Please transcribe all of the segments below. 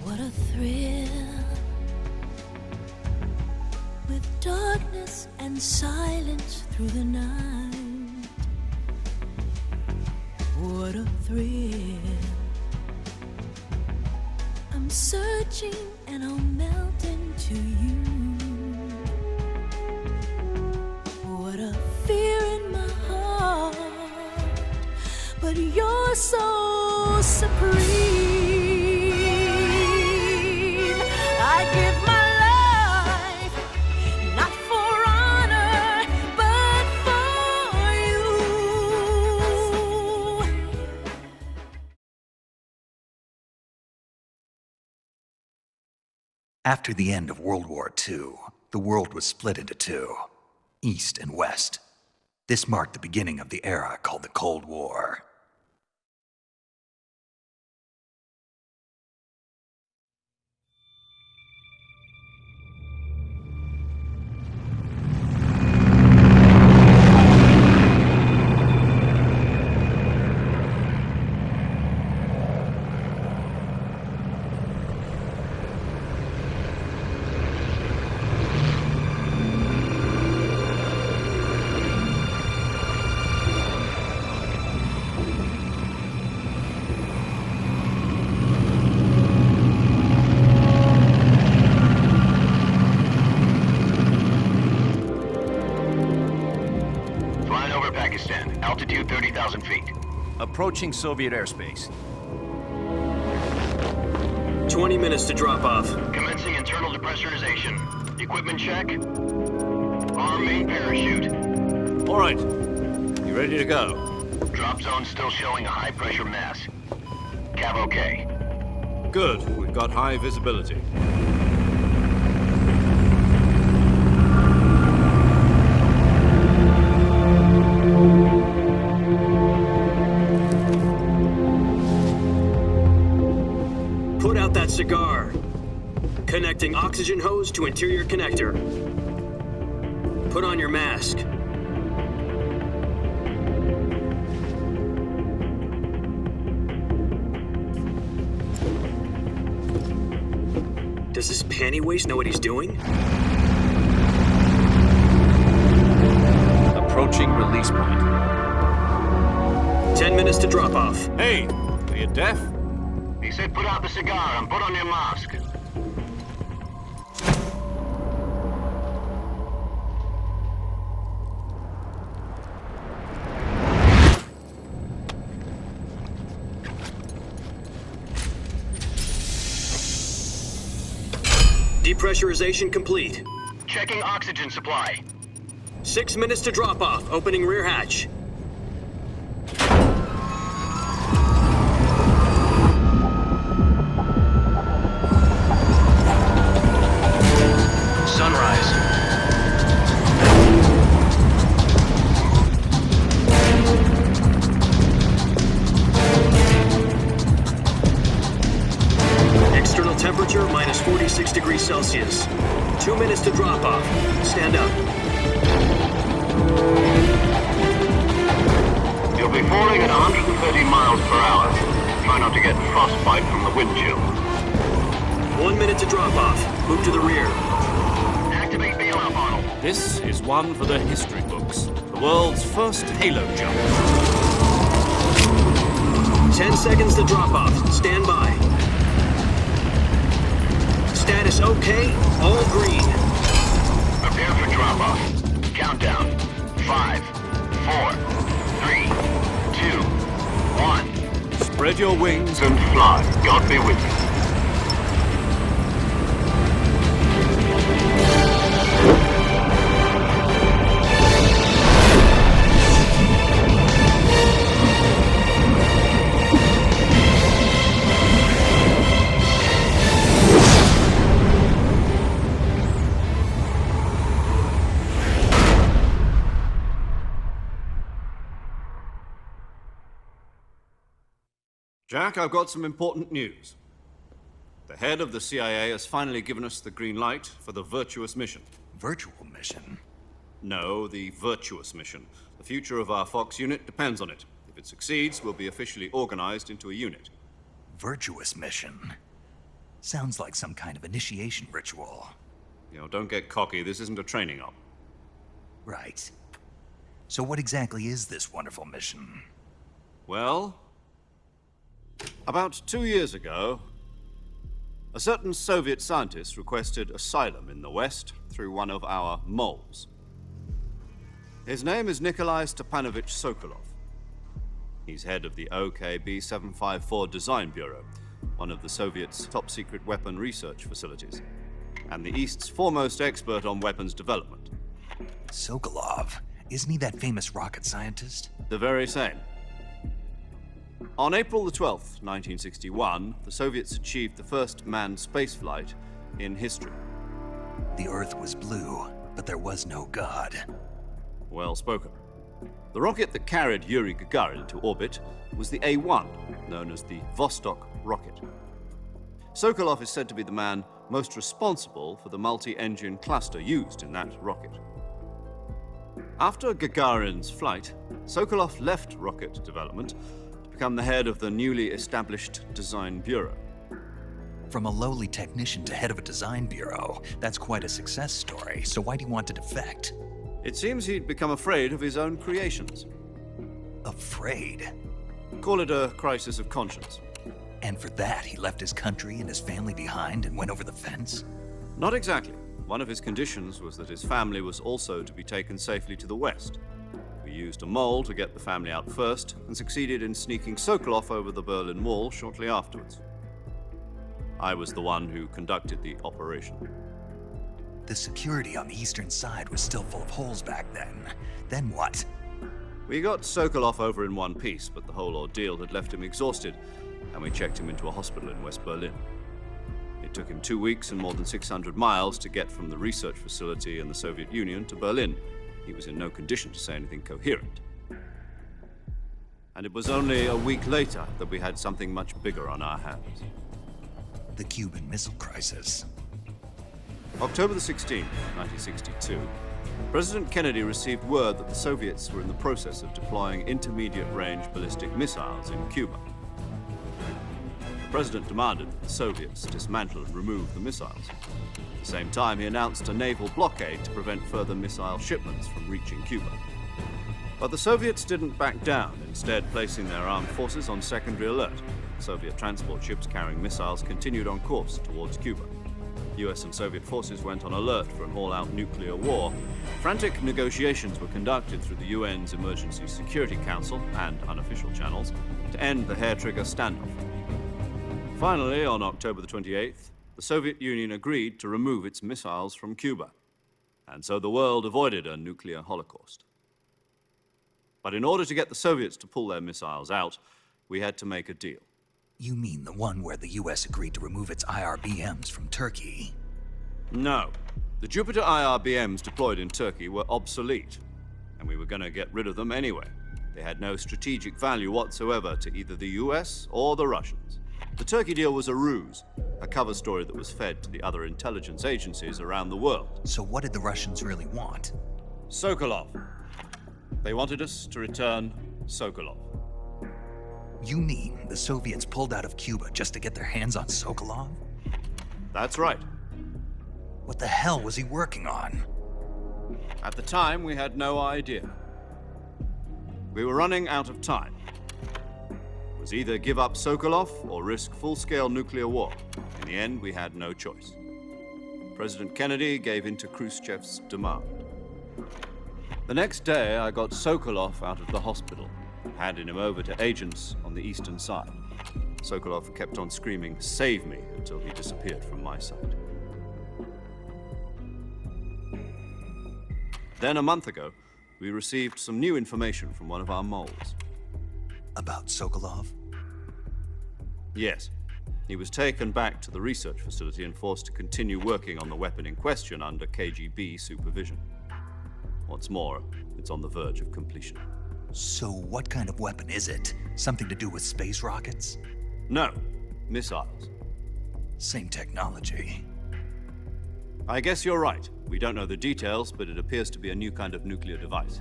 What a thrill, with darkness and silence through the night. What a thrill, I'm searching and I'll melt into you. What a fear in my heart, but you're so supreme. I give my life, not for honor, but for you. After the end of World War II, the world was split into two, East and West. This marked the beginning of the era called the Cold War. Altitude 30,000 feet. Approaching Soviet airspace. 20 minutes to drop off. Commencing internal depressurization. Equipment check. Arm main parachute. All right. You ready to go? Drop zone still showing a high pressure mass. Cav okay. Good. We've got high visibility. Put out that cigar. Connecting oxygen hose to interior connector. Put on your mask. Does this panty waste know what he's doing? Approaching release point. 10 minutes to drop off. Hey, are you deaf? He said put out the cigar and put on your mask. Depressurization complete. Checking oxygen supply. 6 minutes to drop off. Opening rear hatch. Sunrise. External temperature minus 46 degrees Celsius. 2 minutes to drop off. Stand up. You'll be falling at 130 miles per hour. Try not to get frostbite from the wind chill. 1 minute to drop off. Move to the rear. Activate bailout model. This is one for the history books. The world's first halo jump. 10 seconds to drop off. Stand by. Status okay. All green. Prepare for drop-off. Countdown. 5, 4, 3, 2, 1. Spread your wings. And fly. God be with you. Jack, I've got some important news. The head of the CIA has finally given us the green light for the Virtuous mission. Virtual mission? No, the Virtuous mission. The future of our Fox unit depends on it. If it succeeds, we'll be officially organized into a unit. Virtuous mission? Sounds like some kind of initiation ritual. You know, don't get cocky. This isn't a training op. Right. So what exactly is this wonderful mission? Well, about 2 years ago, a certain Soviet scientist requested asylum in the West through one of our moles. His name is Nikolai Stepanovich Sokolov. He's head of the OKB 754 Design Bureau, one of the Soviets' top-secret weapon research facilities, and the East's foremost expert on weapons development. Sokolov? Isn't he that famous rocket scientist? The very same. On April the 12th, 1961, the Soviets achieved the first manned spaceflight in history. The Earth was blue, but there was no God. Well spoken. The rocket that carried Yuri Gagarin to orbit was the A-1, known as the Vostok rocket. Sokolov is said to be the man most responsible for the multi-engine cluster used in that rocket. After Gagarin's flight, Sokolov left rocket development to become the head of the newly established Design Bureau. From a lowly technician to head of a design bureau, that's quite a success story, so why'd he want to defect? It seems he'd become afraid of his own creations. Afraid? Call it a crisis of conscience. And for that, he left his country and his family behind and went over the fence? Not exactly. One of his conditions was that his family was also to be taken safely to the West. We used a mole to get the family out first and succeeded in sneaking Sokolov over the Berlin Wall shortly afterwards. I was the one who conducted the operation. The security on the eastern side was still full of holes back then. Then what? We got Sokolov over in one piece, but the whole ordeal had left him exhausted, and we checked him into a hospital in West Berlin. It took him 2 weeks and more than 600 miles to get from the research facility in the Soviet Union to Berlin. He was in no condition to say anything coherent. And it was only a week later that we had something much bigger on our hands. The Cuban Missile Crisis. October the 16th, 1962, President Kennedy received word that the Soviets were in the process of deploying intermediate-range ballistic missiles in Cuba. The President demanded that the Soviets dismantle and remove the missiles. At the same time, he announced a naval blockade to prevent further missile shipments from reaching Cuba. But the Soviets didn't back down, instead placing their armed forces on secondary alert. Soviet transport ships carrying missiles continued on course towards Cuba. US and Soviet forces went on alert for an all-out nuclear war. Frantic negotiations were conducted through the UN's Emergency Security Council and unofficial channels to end the hair-trigger standoff. Finally, on October the 28th, the Soviet Union agreed to remove its missiles from Cuba, and so the world avoided a nuclear holocaust. But in order to get the Soviets to pull their missiles out, we had to make a deal. You mean the one where the US agreed to remove its IRBMs from Turkey? No. The Jupiter IRBMs deployed in Turkey were obsolete, and we were going to get rid of them anyway. They had no strategic value whatsoever to either the US or the Russians. The Turkey deal was a ruse, a cover story that was fed to the other intelligence agencies around the world. So what did the Russians really want? Sokolov. They wanted us to return Sokolov. You mean the Soviets pulled out of Cuba just to get their hands on Sokolov? That's right. What the hell was he working on? At the time, we had no idea. We were running out of time. It was either give up Sokolov or risk full-scale nuclear war. In the end, we had no choice. President Kennedy gave in to Khrushchev's demand. The next day, I got Sokolov out of the hospital, handing him over to agents on the eastern side. Sokolov kept on screaming, "Save me," until he disappeared from my sight. Then a month ago, we received some new information from one of our moles. About Sokolov? Yes. He was taken back to the research facility and forced to continue working on the weapon in question under KGB supervision. What's more, it's on the verge of completion. So what kind of weapon is it? Something to do with space rockets? No, missiles. Same technology. I guess you're right. We don't know the details, but it appears to be a new kind of nuclear device.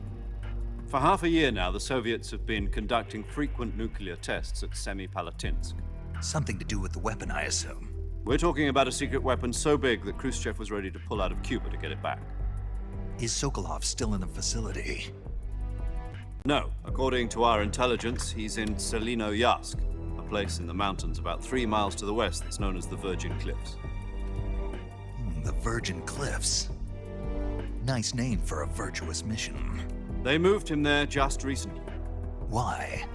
For half a year now, the Soviets have been conducting frequent nuclear tests at Semipalatinsk. Something to do with the weapon, I assume. We're talking about a secret weapon so big that Khrushchev was ready to pull out of Cuba to get it back. Is Sokolov still in the facility? No, according to our intelligence, he's in Selino-Yarsk, a place in the mountains about 3 miles to the west that's known as the Virgin Cliffs. The Virgin Cliffs. Nice name for a virtuous mission. They moved him there just recently. Why?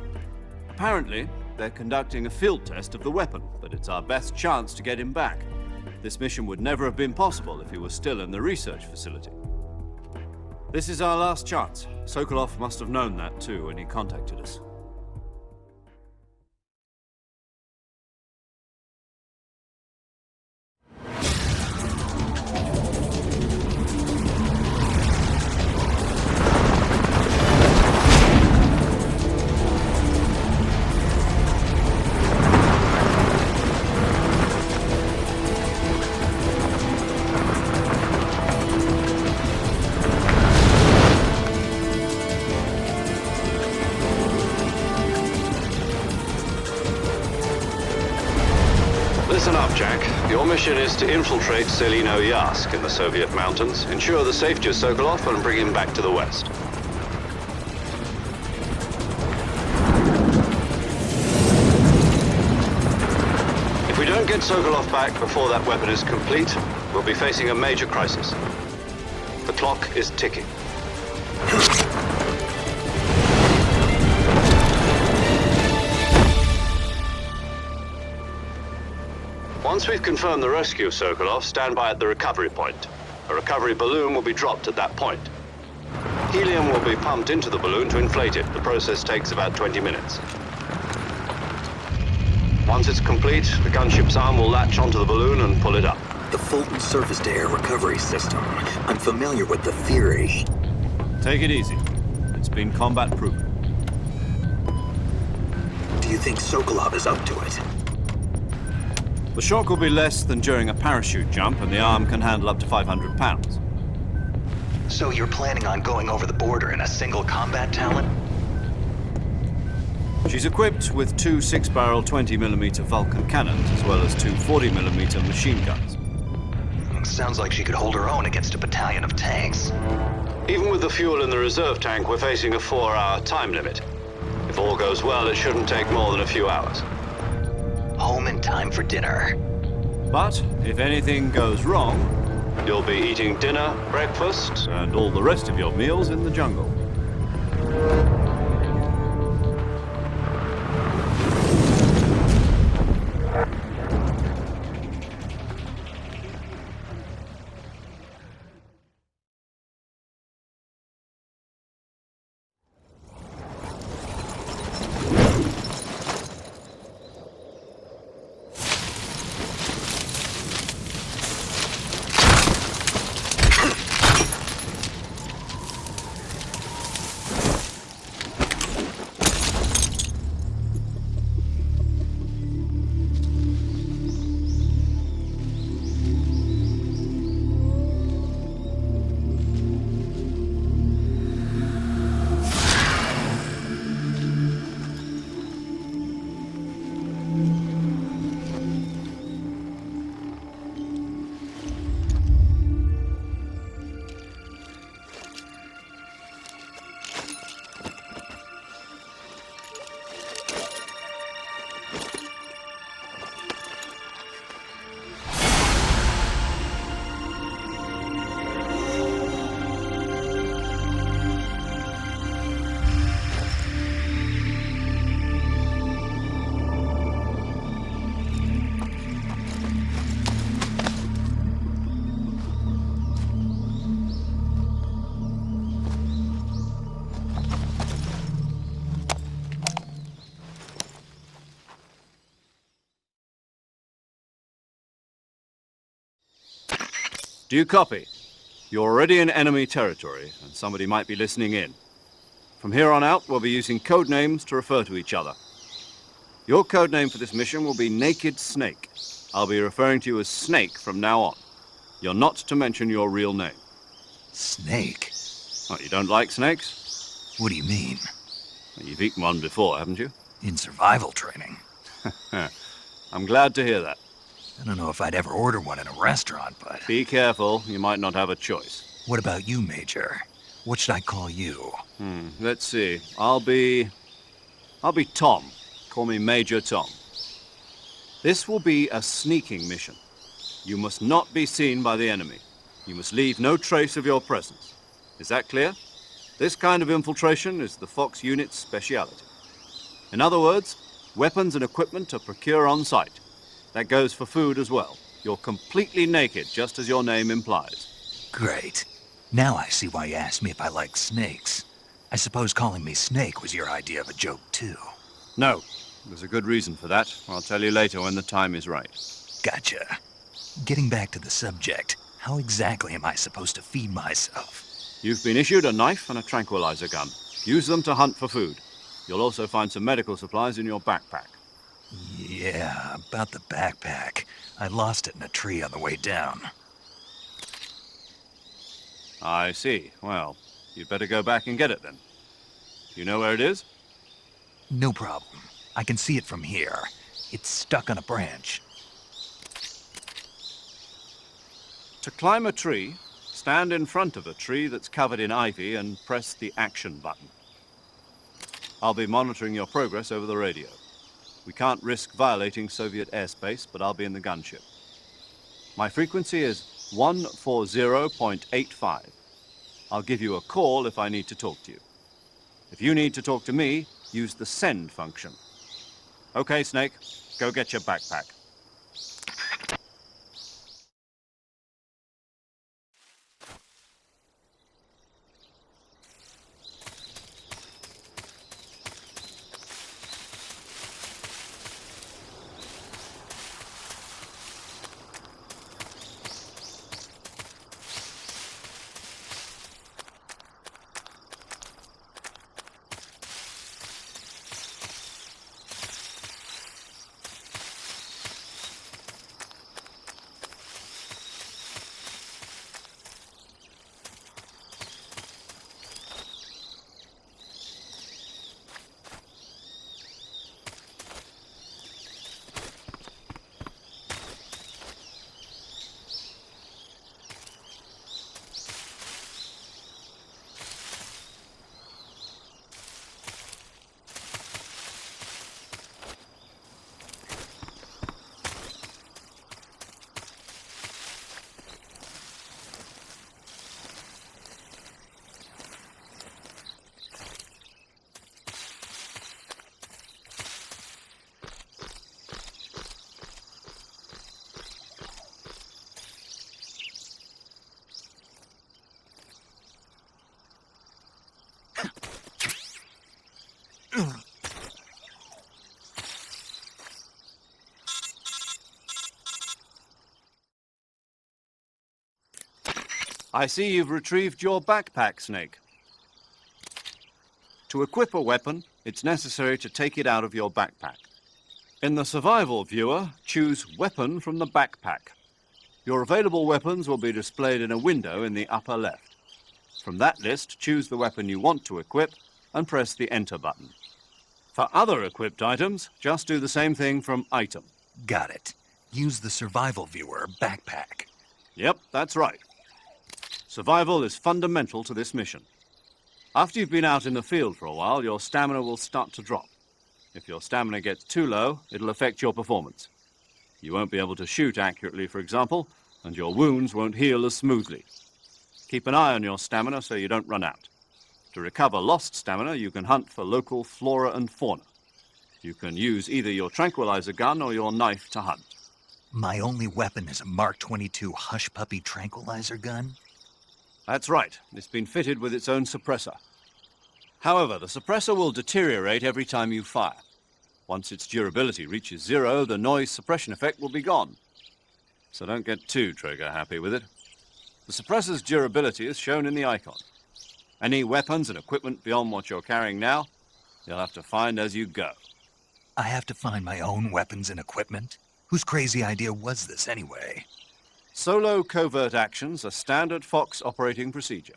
Apparently, they're conducting a field test of the weapon, but it's our best chance to get him back. This mission would never have been possible if he was still in the research facility. This is our last chance. Sokolov must have known that too when he contacted us. Listen up, Jack. Your mission is to infiltrate Selino-Yarsk in the Soviet mountains, ensure the safety of Sokolov, and bring him back to the west. If we don't get Sokolov back before that weapon is complete, we'll be facing a major crisis. The clock is ticking. Once we've confirmed the rescue of Sokolov, stand by at the recovery point. A recovery balloon will be dropped at that point. Helium will be pumped into the balloon to inflate it. The process takes about 20 minutes. Once it's complete, the gunship's arm will latch onto the balloon and pull it up. The Fulton surface-to-air recovery system. I'm familiar with the theory. Take it easy. It's been combat-proven. Do you think Sokolov is up to it? The shock will be less than during a parachute jump, and the arm can handle up to 500 pounds. So you're planning on going over the border in a single combat Talon? She's equipped with 2 6-barrel 20mm Vulcan cannons, as well as 2 40mm machine guns. Sounds like she could hold her own against a battalion of tanks. Even with the fuel in the reserve tank, we're facing a 4-hour time limit. If all goes well, it shouldn't take more than a few hours. Home in time for dinner. But if anything goes wrong, you'll be eating dinner, breakfast, and all the rest of your meals in the jungle. Do you copy? You're already in enemy territory, and somebody might be listening in. From here on out, we'll be using code names to refer to each other. Your code name for this mission will be Naked Snake. I'll be referring to you as Snake from now on. You're not to mention your real name. Snake? Oh, you don't like snakes? What do you mean? Well, you've eaten one before, haven't you? In survival training? I'm glad to hear that. I don't know if I'd ever order one in a restaurant, but... Be careful, you might not have a choice. What about you, Major? What should I call you? Let's see. I'll be Tom. Call me Major Tom. This will be a sneaking mission. You must not be seen by the enemy. You must leave no trace of your presence. Is that clear? This kind of infiltration is the Fox unit's speciality. In other words, weapons and equipment are procured on site. That goes for food as well. You're completely naked, just as your name implies. Great. Now I see why you asked me if I like snakes. I suppose calling me Snake was your idea of a joke, too. No, there's a good reason for that. I'll tell you later when the time is right. Gotcha. Getting back to the subject, how exactly am I supposed to feed myself? You've been issued a knife and a tranquilizer gun. Use them to hunt for food. You'll also find some medical supplies in your backpack. Yeah, about the backpack. I lost it in a tree on the way down. I see. Well, you'd better go back and get it then. You know where it is? No problem. I can see it from here. It's stuck on a branch. To climb a tree, stand in front of a tree that's covered in ivy and press the action button. I'll be monitoring your progress over the radio. We can't risk violating Soviet airspace, but I'll be in the gunship. My frequency is 140.85. I'll give you a call if I need to talk to you. If you need to talk to me, use the send function. Okay, Snake, go get your backpack. I see you've retrieved your backpack, Snake. To equip a weapon, it's necessary to take it out of your backpack. In the survival viewer, choose Weapon from the backpack. Your available weapons will be displayed in a window in the upper left. From that list, choose the weapon you want to equip and press the Enter button. For other equipped items, just do the same thing from Item. Got it. Use the survival viewer backpack. Yep, that's right. Survival is fundamental to this mission. After you've been out in the field for a while, your stamina will start to drop. If your stamina gets too low, it'll affect your performance. You won't be able to shoot accurately, for example, and your wounds won't heal as smoothly. Keep an eye on your stamina so you don't run out. To recover lost stamina, you can hunt for local flora and fauna. You can use either your tranquilizer gun or your knife to hunt. My only weapon is a Mark 22 Hush Puppy tranquilizer gun? That's right. It's been fitted with its own suppressor. However, the suppressor will deteriorate every time you fire. Once its durability reaches 0, the noise suppression effect will be gone. So don't get too trigger-happy with it. The suppressor's durability is shown in the icon. Any weapons and equipment beyond what you're carrying now, you'll have to find as you go. I have to find my own weapons and equipment? Whose crazy idea was this anyway? Solo covert actions are standard Fox operating procedure.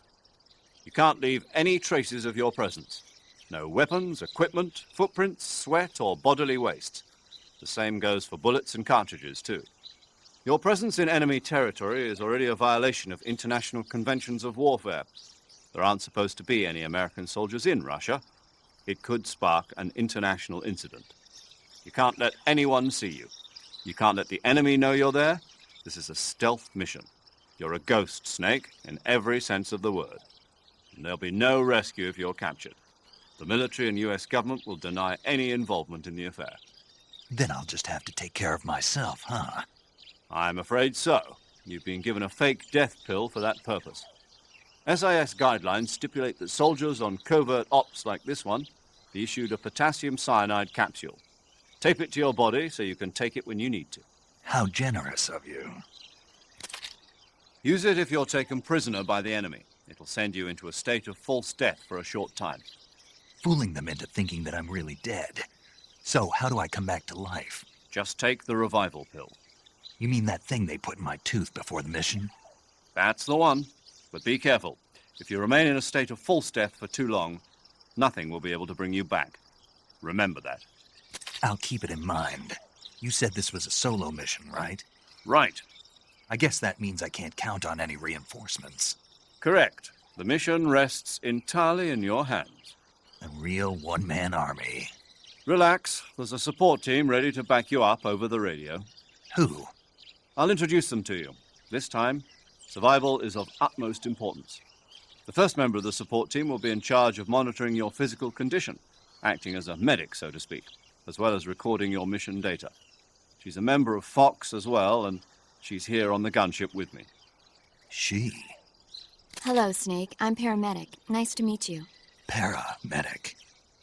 You can't leave any traces of your presence. No weapons, equipment, footprints, sweat, or bodily waste. The same goes for bullets and cartridges, too. Your presence in enemy territory is already a violation of international conventions of warfare. There aren't supposed to be any American soldiers in Russia. It could spark an international incident. You can't let anyone see you. You can't let the enemy know you're there. This is a stealth mission. You're a ghost, Snake, in every sense of the word. And there'll be no rescue if you're captured. The military and US government will deny any involvement in the affair. Then I'll just have to take care of myself, huh? I'm afraid so. You've been given a fake death pill for that purpose. SIS guidelines stipulate that soldiers on covert ops like this one be issued a potassium cyanide capsule. Tape it to your body so you can take it when you need to. How generous of you. Use it if you're taken prisoner by the enemy. It'll send you into a state of false death for a short time. Fooling them into thinking that I'm really dead. So, how do I come back to life? Just take the revival pill. You mean that thing they put in my tooth before the mission? That's the one. But be careful. If you remain in a state of false death for too long, nothing will be able to bring you back. Remember that. I'll keep it in mind. You said this was a solo mission, right? Right. I guess that means I can't count on any reinforcements. Correct. The mission rests entirely in your hands. A real one-man army. Relax. There's a support team ready to back you up over the radio. Who? I'll introduce them to you. This time, survival is of utmost importance. The first member of the support team will be in charge of monitoring your physical condition, acting as a medic, so to speak, as well as recording your mission data. She's a member of Fox as well, and she's here on the gunship with me. She? Hello, Snake. I'm paramedic. Nice to meet you. Paramedic.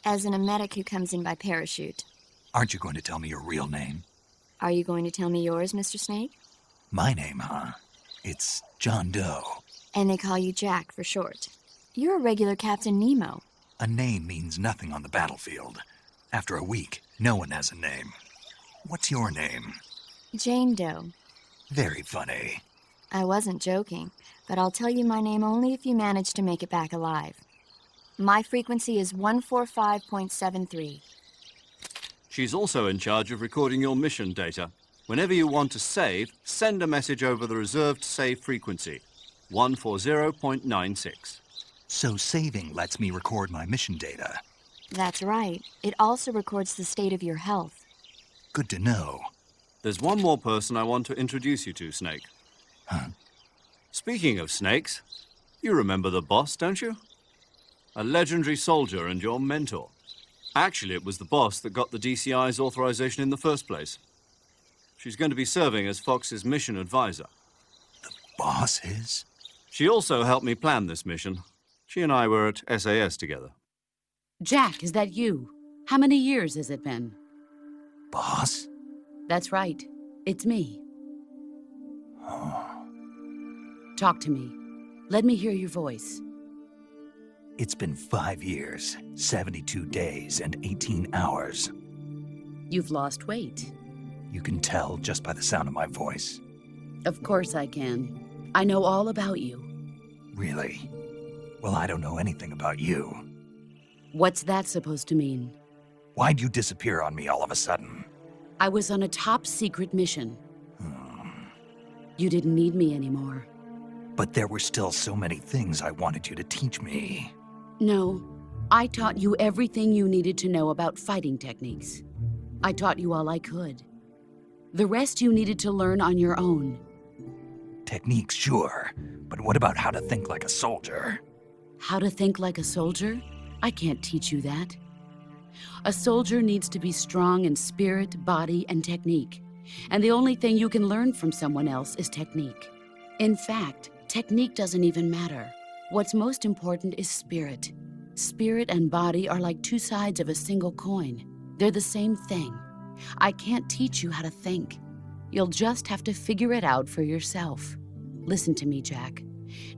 As in a medic who comes in by parachute. Aren't you going to tell me your real name? Are you going to tell me yours, Mr. Snake? My name, huh? It's John Doe. And they call you Jack for short. You're a regular Captain Nemo. A name means nothing on the battlefield. After a week, no one has a name. What's your name? Jane Doe. Very funny. I wasn't joking, but I'll tell you my name only if you manage to make it back alive. My frequency is 145.73. She's also in charge of recording your mission data. Whenever you want to save, send a message over the reserved save frequency, 140.96. So saving lets me record my mission data. That's right. It also records the state of your health. Good to know. There's one more person I want to introduce you to, Snake. Huh? Speaking of snakes, you remember the boss, don't you? A legendary soldier and your mentor. Actually, it was the boss that got the DCI's authorization in the first place. She's going to be serving as Fox's mission advisor. The boss is? She also helped me plan this mission. She and I were at SAS together. Jack, is that you? How many years has it been? Boss? That's right. It's me. Talk to me. Let me hear your voice. It's been 5 years, 72 days, and 18 hours. You've lost weight. You can tell just by the sound of my voice. Of course I can. I know all about you. Really? Well, I don't know anything about you. What's that supposed to mean? Why'd you disappear on me all of a sudden? I was on a top-secret mission. You didn't need me anymore. But there were still so many things I wanted you to teach me. No, I taught you everything you needed to know about fighting techniques. I taught you all I could. The rest you needed to learn on your own. Techniques, sure. But what about how to think like a soldier? How to think like a soldier? I can't teach you that. A soldier needs to be strong in spirit, body, and technique. And the only thing you can learn from someone else is technique. In fact, technique doesn't even matter. What's most important is spirit. Spirit and body are like two sides of a single coin. They're the same thing. I can't teach you how to think. You'll just have to figure it out for yourself. Listen to me, Jack.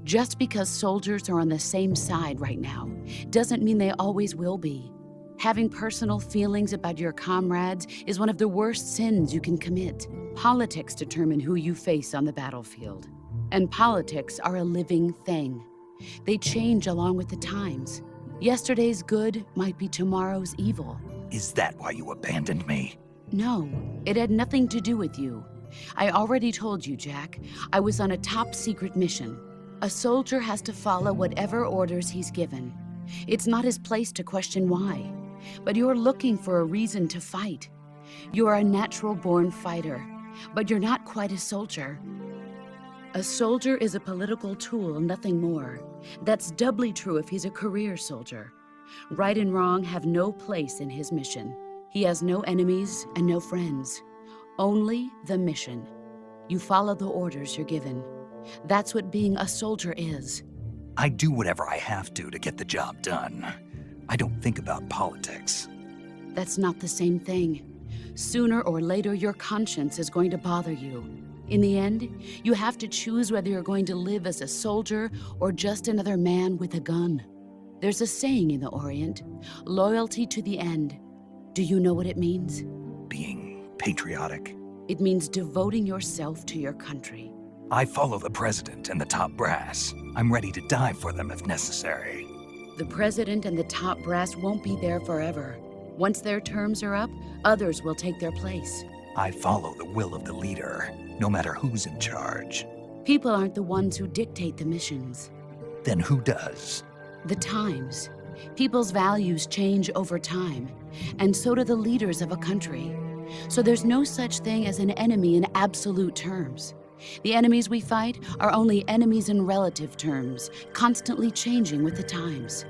Just because soldiers are on the same side right now doesn't mean they always will be. Having personal feelings about your comrades is one of the worst sins you can commit. Politics determine who you face on the battlefield. And politics are a living thing. They change along with the times. Yesterday's good might be tomorrow's evil. Is that why you abandoned me? No, it had nothing to do with you. I already told you, Jack. I was on a top-secret mission. A soldier has to follow whatever orders he's given. It's not his place to question why. But you're looking for a reason to fight. You're a natural-born fighter, but you're not quite a soldier. A soldier is a political tool, nothing more. That's doubly true if he's a career soldier. Right and wrong have no place in his mission. He has no enemies and no friends. Only the mission. You follow the orders you're given. That's what being a soldier is. I do whatever I have to get the job done. I don't think about politics. That's not the same thing. Sooner or later, your conscience is going to bother you. In the end, you have to choose whether you're going to live as a soldier or just another man with a gun. There's a saying in the Orient, loyalty to the end. Do you know what it means? Being patriotic. It means devoting yourself to your country. I follow the president and the top brass. I'm ready to die for them if necessary. The president and the top brass won't be there forever. Once their terms are up, others will take their place. I follow the will of the leader, no matter who's in charge. People aren't the ones who dictate the missions. Then who does? The times. People's values change over time, and so do the leaders of a country. So there's no such thing as an enemy in absolute terms. The enemies we fight are only enemies in relative terms, constantly changing with the times.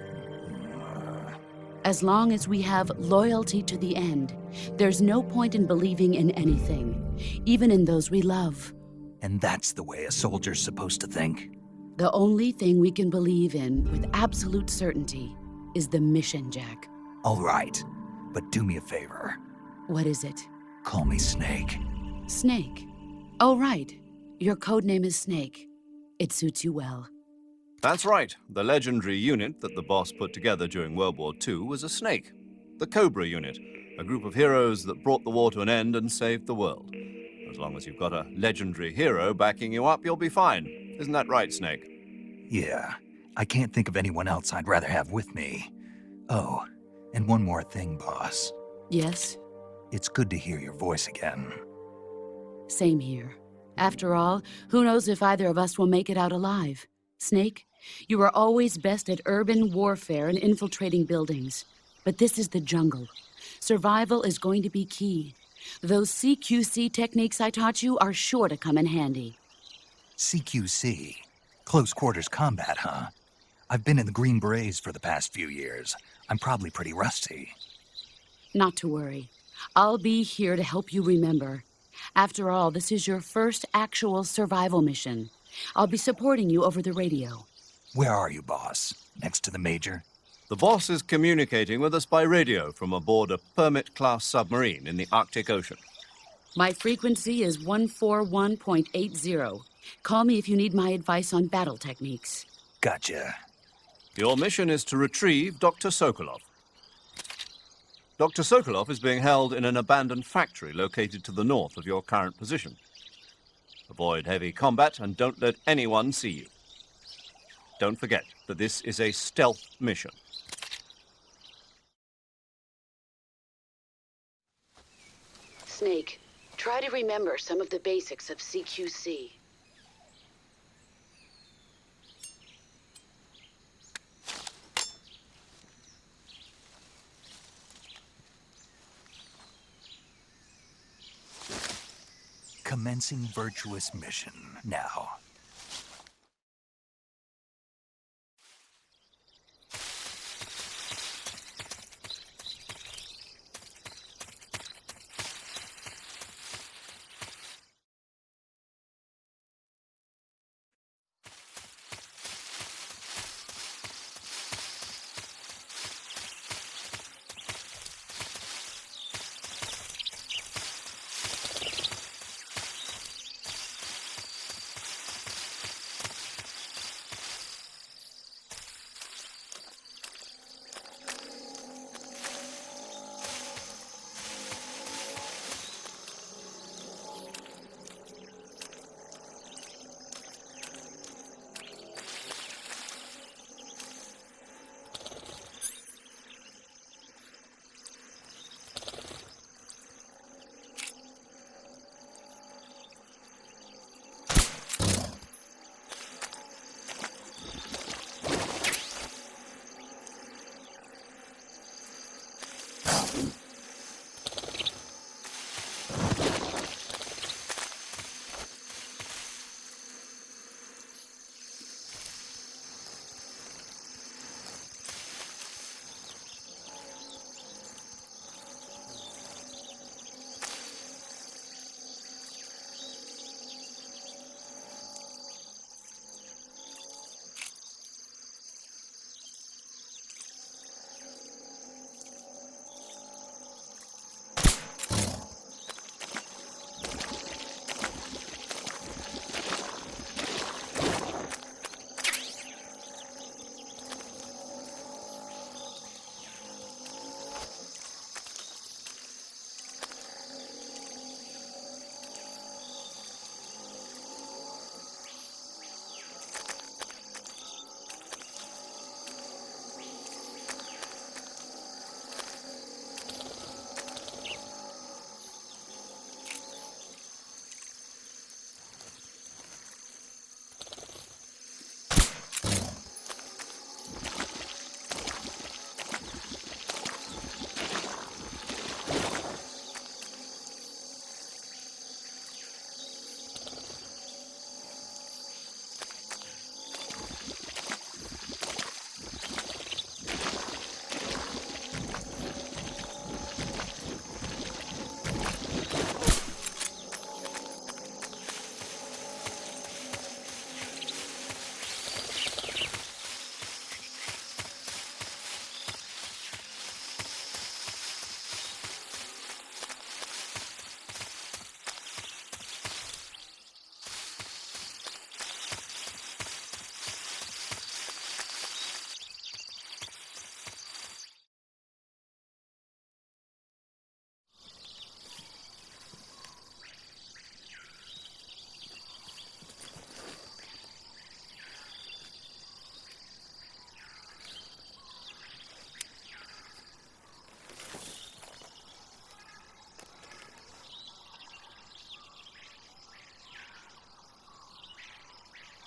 As long as we have loyalty to the end, there's no point in believing in anything, even in those we love. And that's the way a soldier's supposed to think? The only thing we can believe in with absolute certainty is the mission, Jack. All right, but do me a favor. What is it? Call me Snake. Snake. Oh, right. Your codename is Snake. It suits you well. That's right. The legendary unit that the boss put together during World War II was a snake. The Cobra unit, a group of heroes that brought the war to an end and saved the world. As long as you've got a legendary hero backing you up, you'll be fine. Isn't that right, Snake? Yeah, I can't think of anyone else I'd rather have with me. Oh, and one more thing, boss. Yes? It's good to hear your voice again. Same here. After all, who knows if either of us will make it out alive? Snake, you are always best at urban warfare and infiltrating buildings. But this is the jungle. Survival is going to be key. Those CQC techniques I taught you are sure to come in handy. CQC? Close quarters combat, huh? I've been in the Green Berets for the past few years. I'm probably pretty rusty. Not to worry. I'll be here to help you remember. After all, this is your first actual survival mission. I'll be supporting you over the radio. Where are you, boss? Next to the Major? The boss is communicating with us by radio from aboard a Permit-class submarine in the Arctic Ocean. My frequency is 141.80. Call me if you need my advice on battle techniques. Gotcha. Your mission is to retrieve Dr. Sokolov. Dr. Sokolov is being held in an abandoned factory located to the north of your current position. Avoid heavy combat and don't let anyone see you. Don't forget that this is a stealth mission. Snake, try to remember some of the basics of CQC. Commencing virtuous mission now.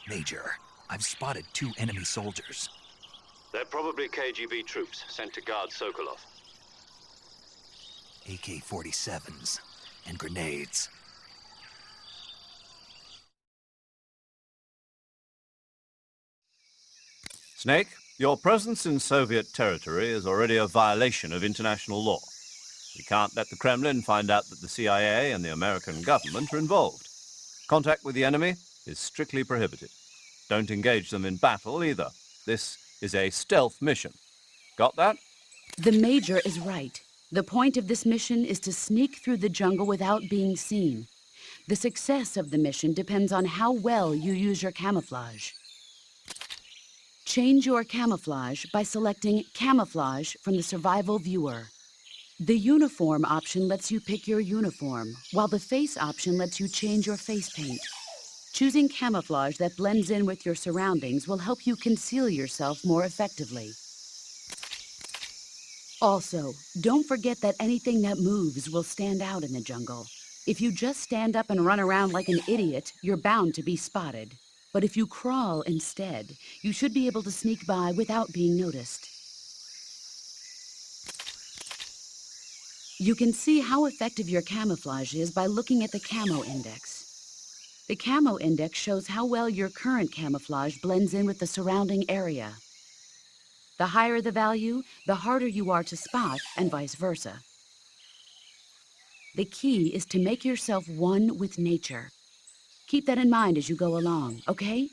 Major, I've spotted 2 enemy soldiers. They're probably KGB troops sent to guard Sokolov. AK-47s and grenades. Snake, your presence in Soviet territory is already a violation of international law. We can't let the Kremlin find out that the CIA and the American government are involved. Contact with the enemy is strictly prohibited. Don't engage them in battle either. This is a stealth mission. Got that? The Major is right. The point of this mission is to sneak through the jungle without being seen. The success of the mission depends on how well you use your camouflage. Change your camouflage by selecting Camouflage from the Survival Viewer. The Uniform option lets you pick your uniform, while the Face option lets you change your face paint. Choosing camouflage that blends in with your surroundings will help you conceal yourself more effectively. Also, don't forget that anything that moves will stand out in the jungle. If you just stand up and run around like an idiot, you're bound to be spotted. But if you crawl instead, you should be able to sneak by without being noticed. You can see how effective your camouflage is by looking at the Camo Index. The Camo Index shows how well your current camouflage blends in with the surrounding area. The higher the value, the harder you are to spot, and vice versa. The key is to make yourself one with nature. Keep that in mind as you go along, okay?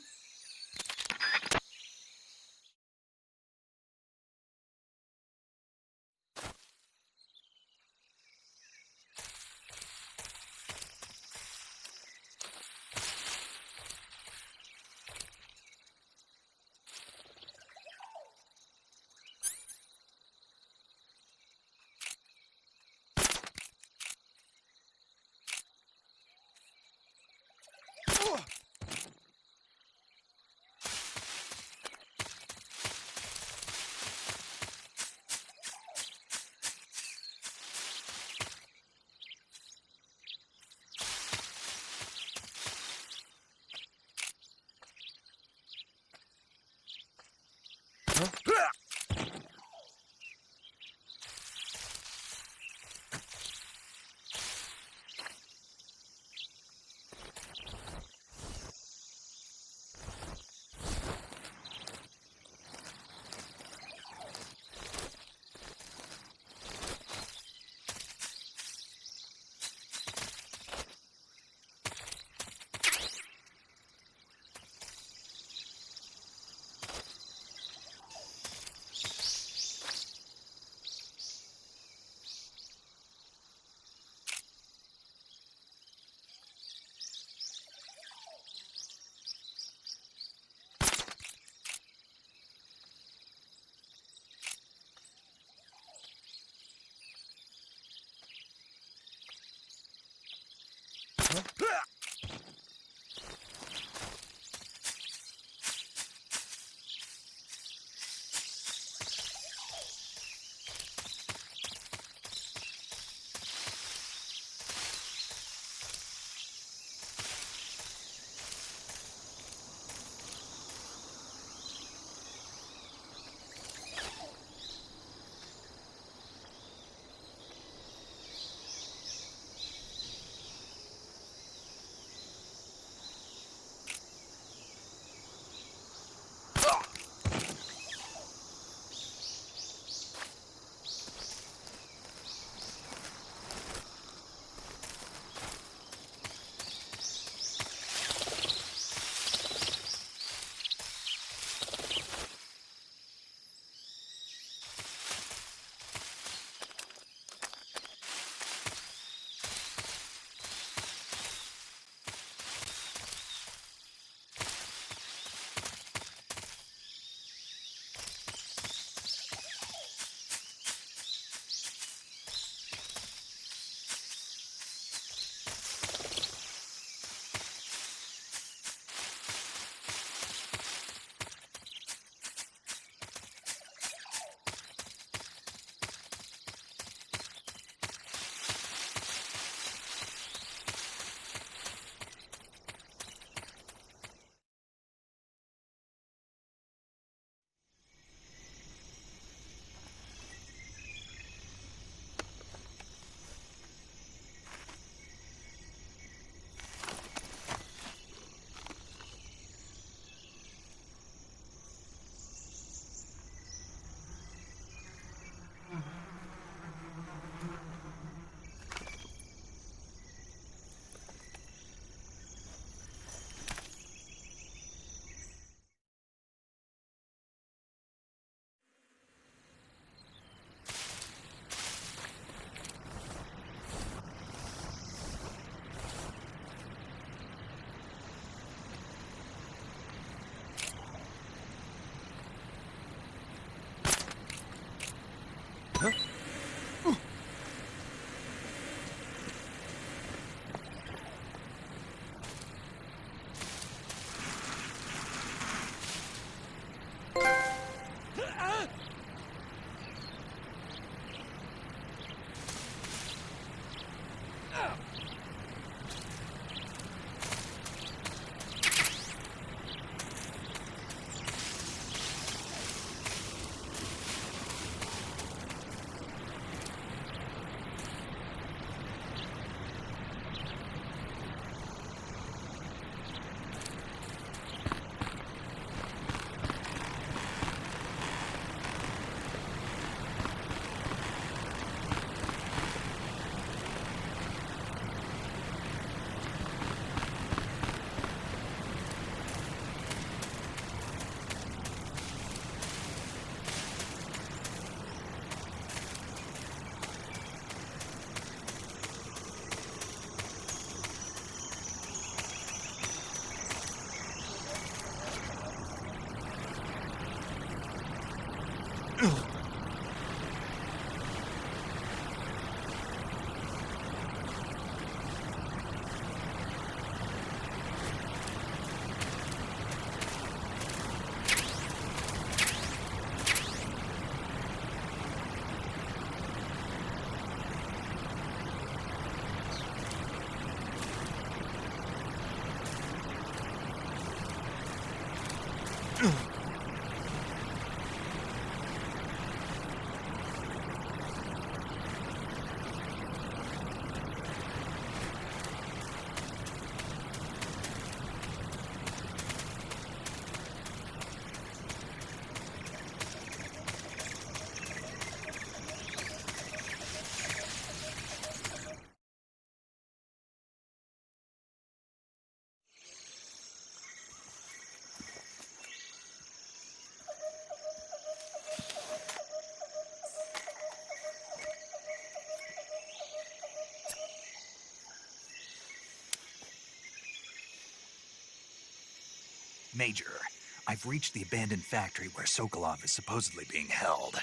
Major, I've reached the abandoned factory where Sokolov is supposedly being held.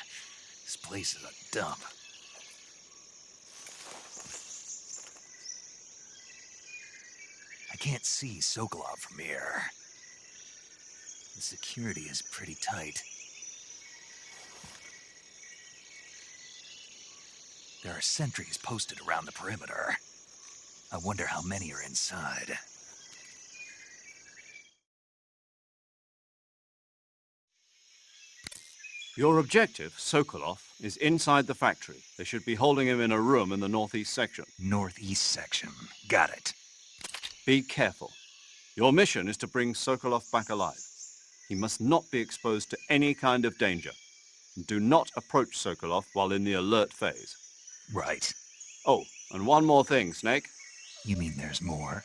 This place is a dump. I can't see Sokolov from here. The security is pretty tight. There are sentries posted around the perimeter. I wonder how many are inside. Your objective, Sokolov, is inside the factory. They should be holding him in a room in the northeast section. Northeast section. Got it. Be careful. Your mission is to bring Sokolov back alive. He must not be exposed to any kind of danger. Do not approach Sokolov while in the alert phase. Right. Oh, and one more thing, Snake. You mean there's more?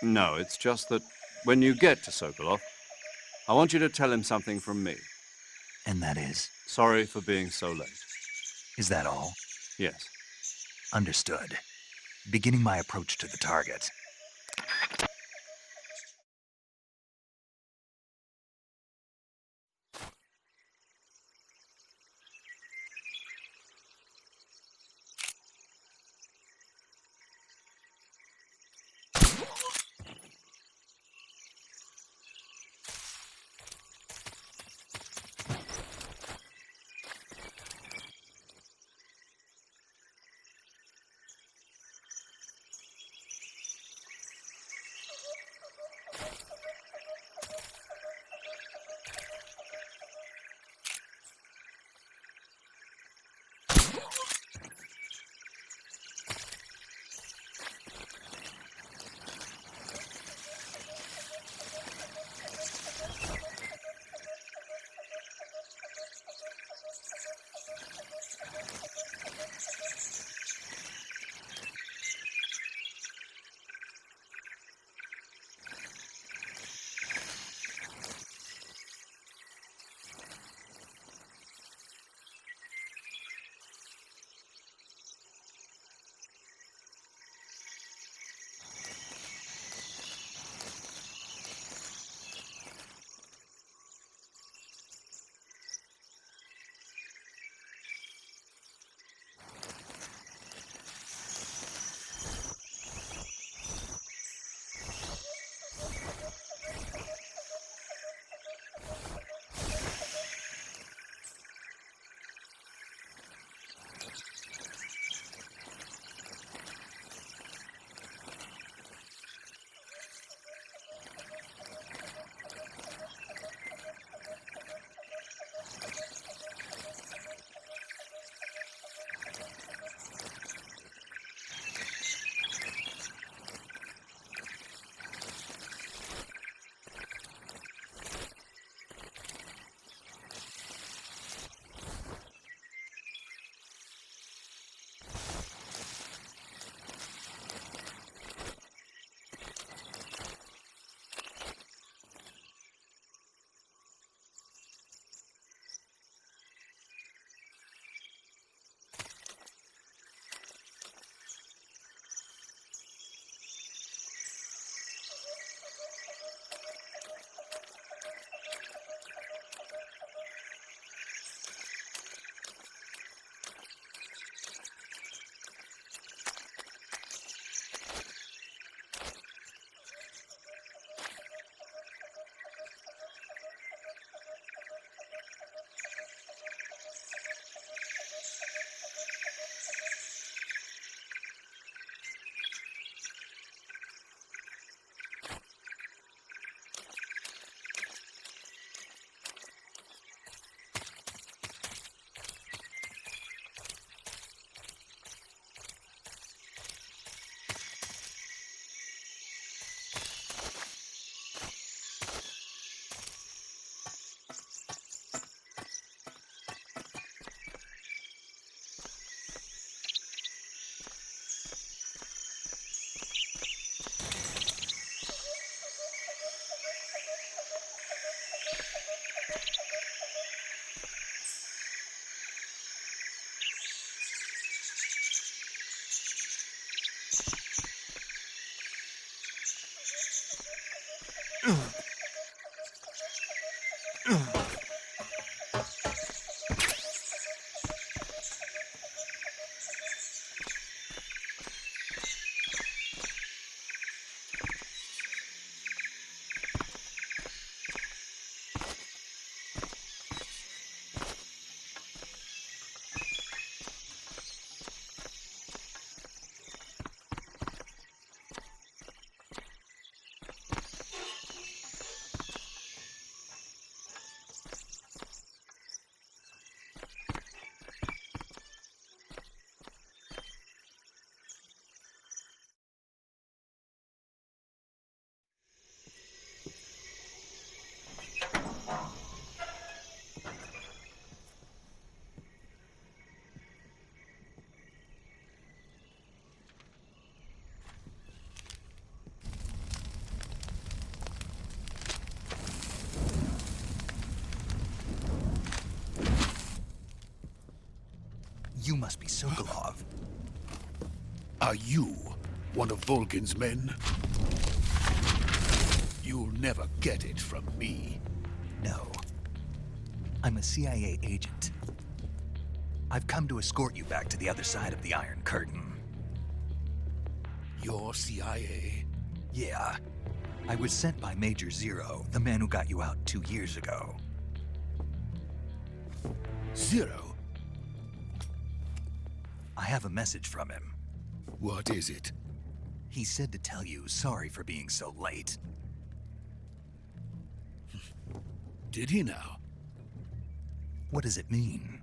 No, it's just that when you get to Sokolov, I want you to tell him something from me. And that is? Sorry for being so late. Is that all? Yes. Understood. Beginning my approach to the target. must be Sokolov. Are you one of Volgin's men? You'll never get it from me. No. I'm a CIA agent. I've come to escort you back to the other side of the Iron Curtain. You're CIA? Yeah. I was sent by Major Zero, the man who got you out 2 years ago. Zero? I have a message from him. What is it? He said to tell you sorry for being so late. Did he now? What does it mean?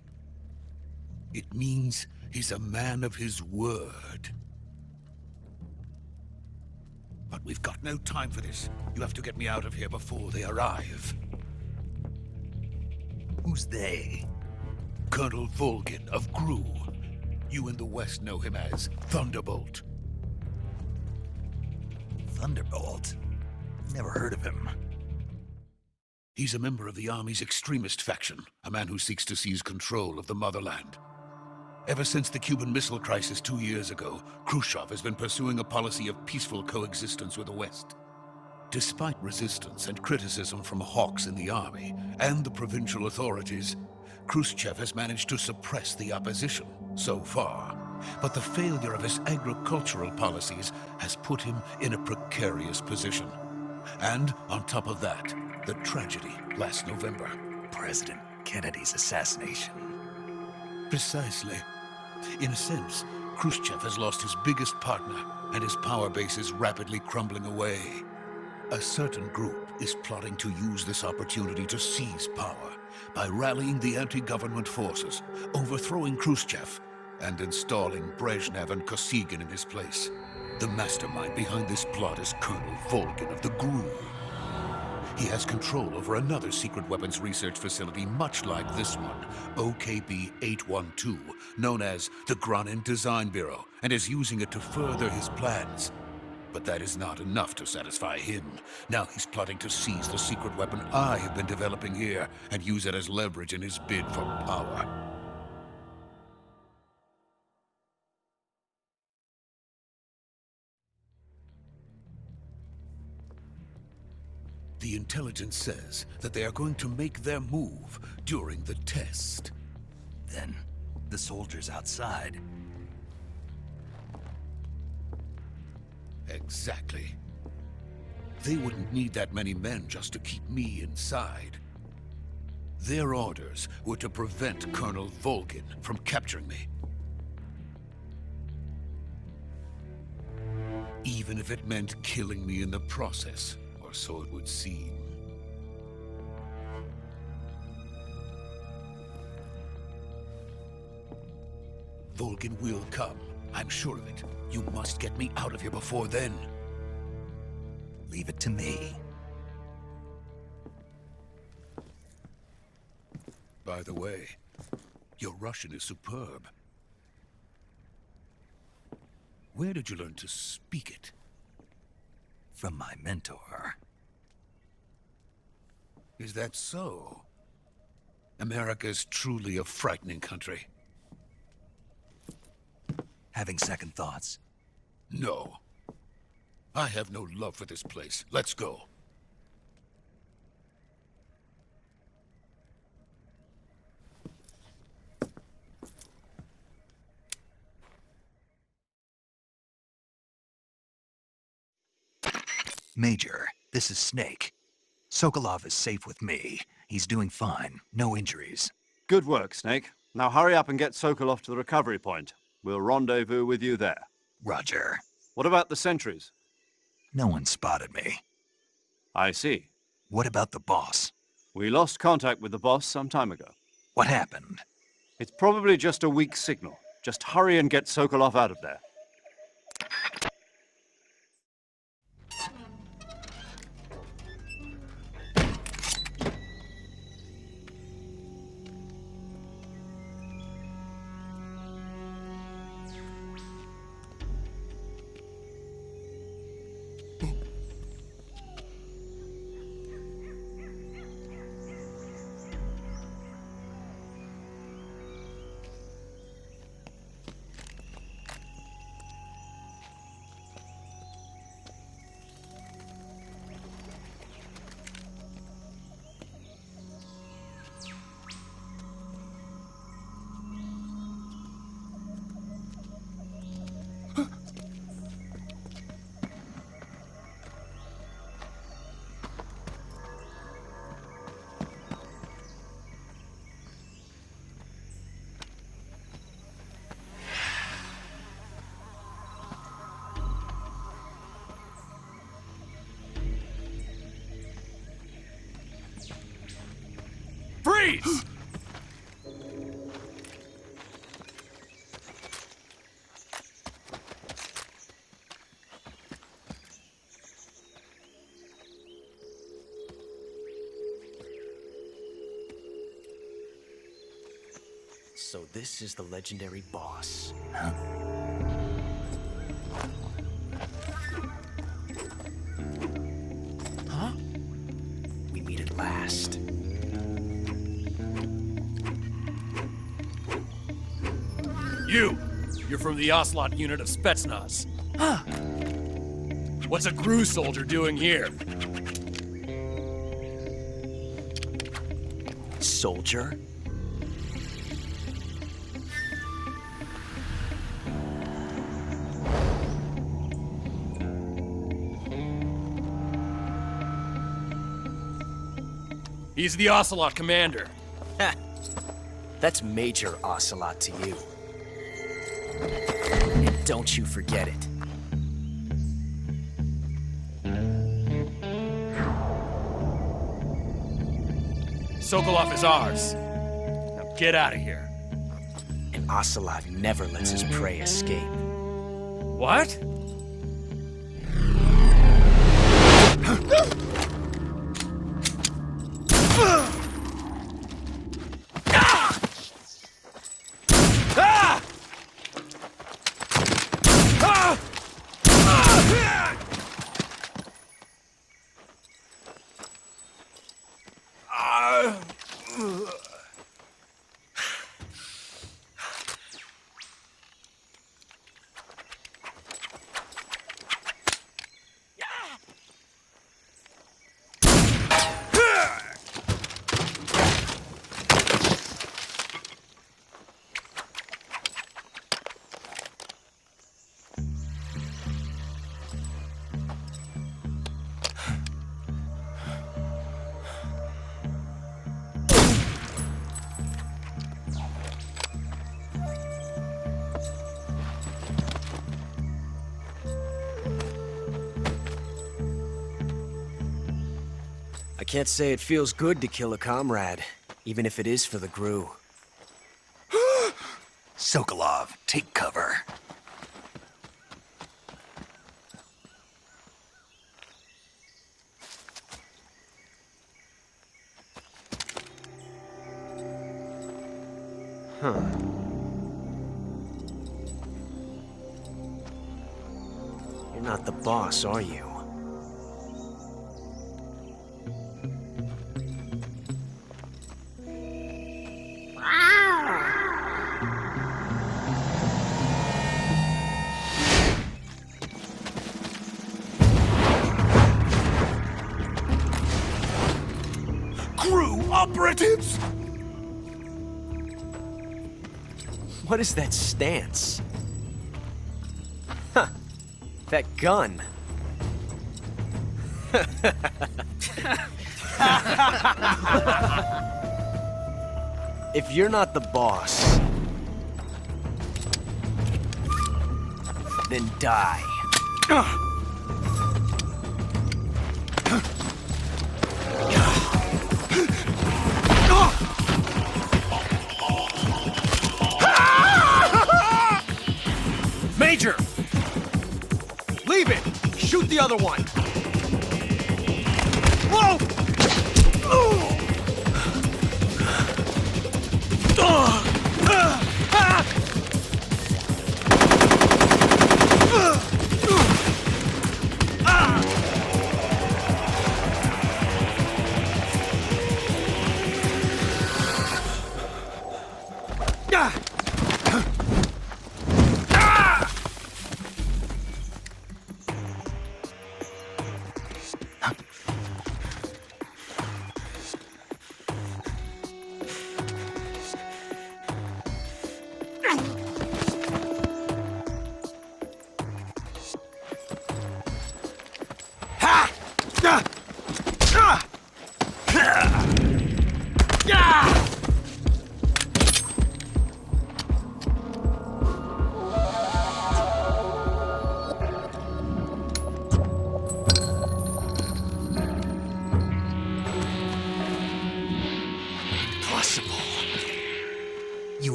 It means he's a man of his word. But we've got no time for this. You have to get me out of here before they arrive. Who's they? Colonel Volgin of GRU. You in the West know him as Thunderbolt. Thunderbolt? Never heard of him. He's a member of the Army's extremist faction, a man who seeks to seize control of the motherland. Ever since the Cuban Missile Crisis 2 years ago, Khrushchev has been pursuing a policy of peaceful coexistence with the West. Despite resistance and criticism from hawks in the army and the provincial authorities, Khrushchev has managed to suppress the opposition so far. But the failure of his agricultural policies has put him in a precarious position. And on top of that, the tragedy last November. President Kennedy's assassination. Precisely. In a sense, Khrushchev has lost his biggest partner, and his power base is rapidly crumbling away. A certain group is plotting to use this opportunity to seize power by rallying the anti-government forces, overthrowing Khrushchev, and installing Brezhnev and Kosygin in his place. The mastermind behind this plot is Colonel Volgin of the GRU. He has control over another secret weapons research facility much like this one, OKB-812, known as the Granin Design Bureau, and is using it to further his plans. But that is not enough to satisfy him. Now he's plotting to seize the secret weapon I have been developing here and use it as leverage in his bid for power. The intelligence says that they are going to make their move during the test. Then, the soldiers outside. Exactly. They wouldn't need that many men just to keep me inside. Their orders were to prevent Colonel Volgin from capturing me. Even if it meant killing me in the process. Or so it would seem. Volgin will come. I'm sure of it. You must get me out of here before then. Leave it to me. By the way, your Russian is superb. Where did you learn to speak it? From my mentor. Is that so? America's truly a frightening country. Having second thoughts? No. I have no love for this place. Let's go. Major, this is Snake. Sokolov is safe with me. He's doing fine. No injuries. Good work, Snake. Now hurry up and get Sokolov to the recovery point. We'll rendezvous with you there. Roger. What about the sentries? No one spotted me. I see. What about the boss? We lost contact with the boss some time ago. What happened? It's probably just a weak signal. Just hurry and get Sokolov out of there. Freeze! So this is the legendary boss. Huh? We meet at last. You're from the Ocelot unit of Spetsnaz. Huh. What's a GRU soldier doing here? Soldier? He's the Ocelot commander. Ha! That's Major Ocelot to you. And don't you forget it. Sokolov is ours. Now get out of here. And Ocelot never lets his prey escape. What? I can't say it feels good to kill a comrade, even if it is for the GRU. Sokolov, take cover. Huh. You're not the boss, are you? GRU operatives! What is that stance? Huh. That gun. If you're not the boss, then die. Major! Leave it! Shoot the other one! Whoa!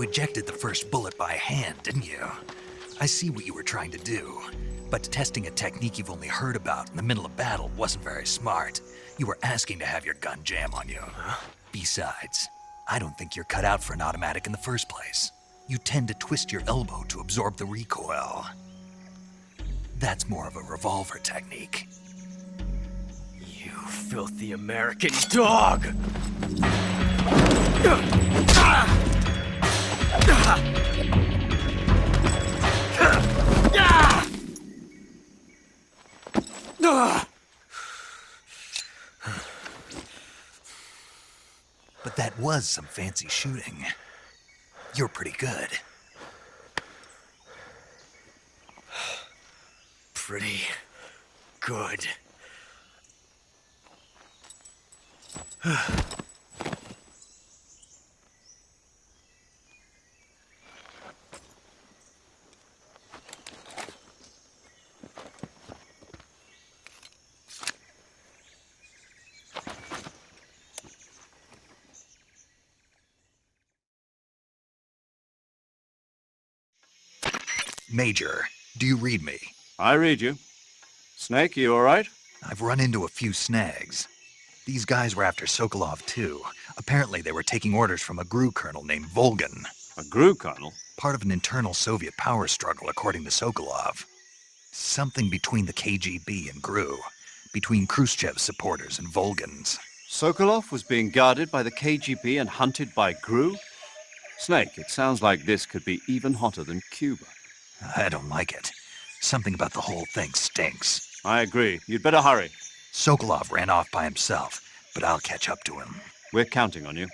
You ejected the first bullet by hand, didn't you? I see what you were trying to do, but testing a technique you've only heard about in the middle of battle wasn't very smart. You were asking to have your gun jam on you. Besides, I don't think you're cut out for an automatic in the first place. You tend to twist your elbow to absorb the recoil. That's more of a revolver technique. You filthy American dog! But that was some fancy shooting. You're pretty good. Pretty good. Major, do you read me? I read you. Snake, you all right? I've run into a few snags. These guys were after Sokolov too. Apparently they were taking orders from a GRU colonel named Volgan. A GRU colonel? Part of an internal Soviet power struggle, according to Sokolov. Something between the KGB and GRU. Between Khrushchev's supporters and Volgan's. Sokolov was being guarded by the KGB and hunted by GRU? Snake, it sounds like this could be even hotter than Cuba. I don't like it. Something about the whole thing stinks. I agree. You'd better hurry. Sokolov ran off by himself, but I'll catch up to him. We're counting on you.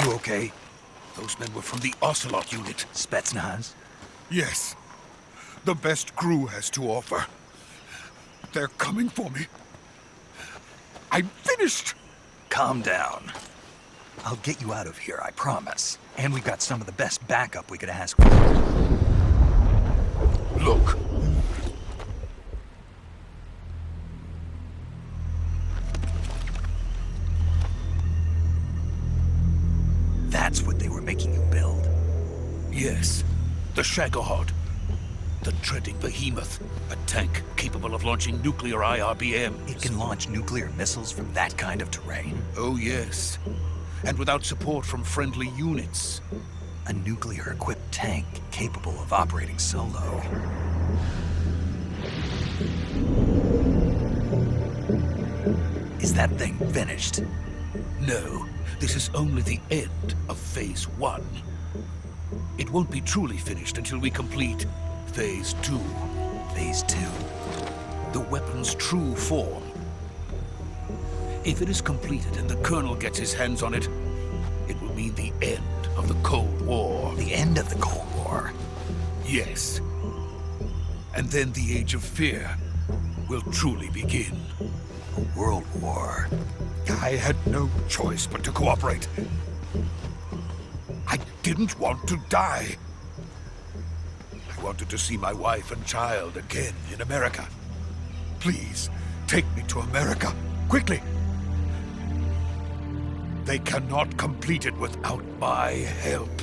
You okay? Those men were from the Ocelot unit. Spetsnaz? Yes. The best GRU has to offer. They're coming for me. I'm finished! Calm down. I'll get you out of here, I promise. And we've got some of the best backup we could ask for. Look. That's what they were making you build? Yes. The Shagohod. The treading behemoth. A tank capable of launching nuclear IRBMs. It can launch nuclear missiles from that kind of terrain? Oh, yes. And without support from friendly units. A nuclear-equipped tank capable of operating solo. Is that thing finished? No. This is only the end of Phase 1. It won't be truly finished until we complete Phase 2. Phase 2? The weapon's true form. If it is completed and the Colonel gets his hands on it, it will mean the end of the Cold War. The end of the Cold War? Yes. And then the Age of Fear will truly begin. A world war? I had no choice but to cooperate. I didn't want to die. I wanted to see my wife and child again in America. Please, take me to America, quickly. They cannot complete it without my help.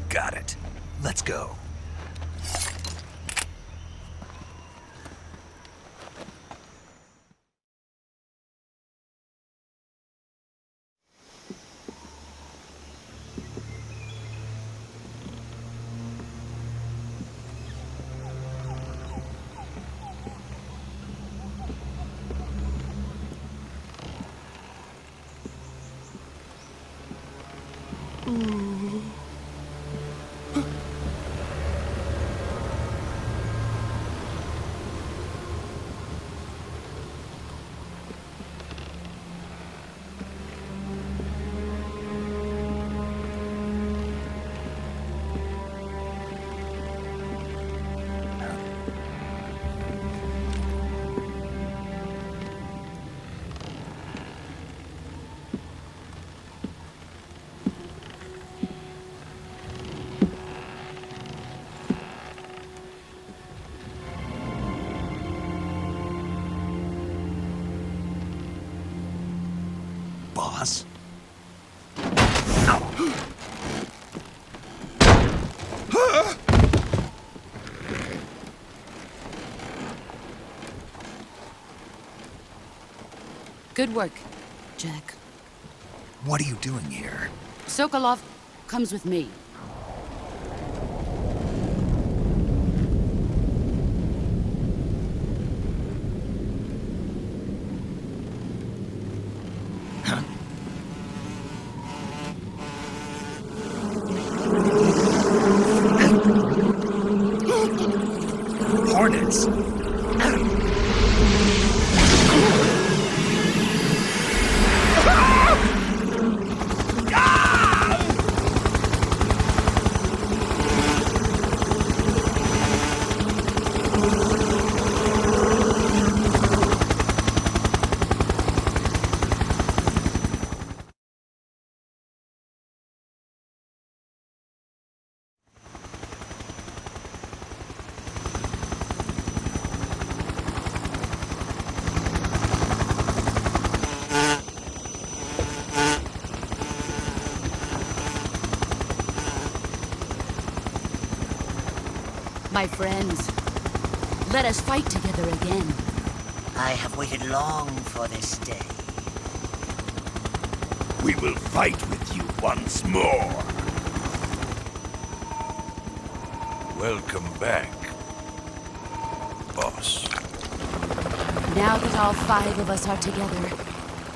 Got it. Let's go. boss. Good work, Jack. What are you doing here? Sokolov comes with me. Hornets! My friends, let us fight together again. I have waited long for this day. We will fight with you once more. Welcome back, boss. Now that all 5 of us are together,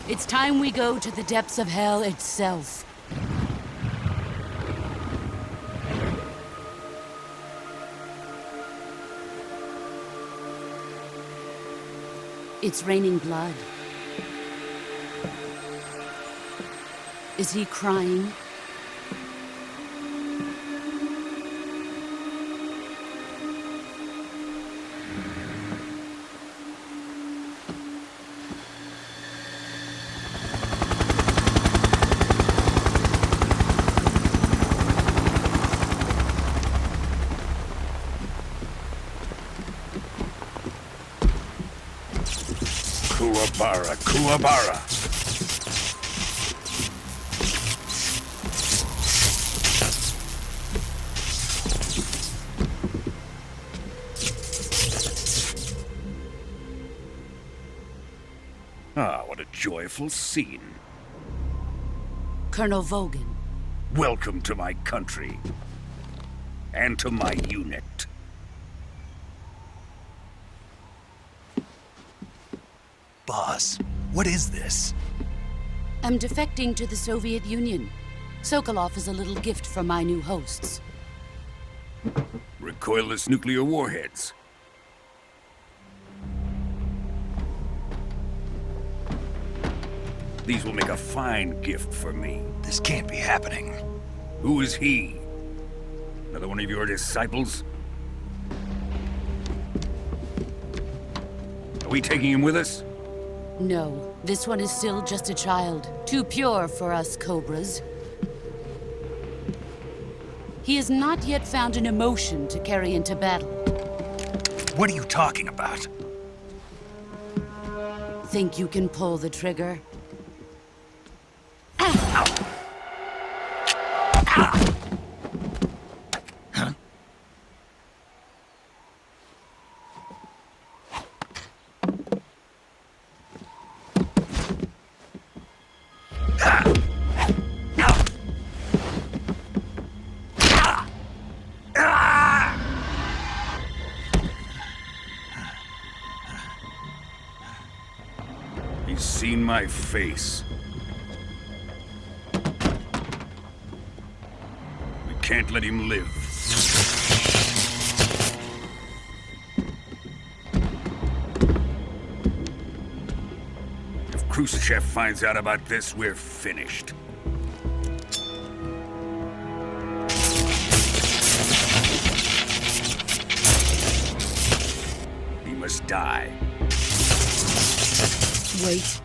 it's time we go to the depths of hell itself. It's raining blood. Is he crying? Kuwabara, Kuwabara. Ah, what a joyful scene. Colonel Vogan. Welcome to my country. And to my unit. Boss, what is this? I'm defecting to the Soviet Union. Sokolov is a little gift from my new hosts. Recoilless nuclear warheads. These will make a fine gift for me. This can't be happening. Who is he? Another one of your disciples? Are we taking him with us? No, this one is still just a child. Too pure for us Cobras. He has not yet found an emotion to carry into battle. What are you talking about? Think you can pull the trigger? He's seen my face. We can't let him live. If Khrushchev finds out about this, we're finished. He must die. Wait.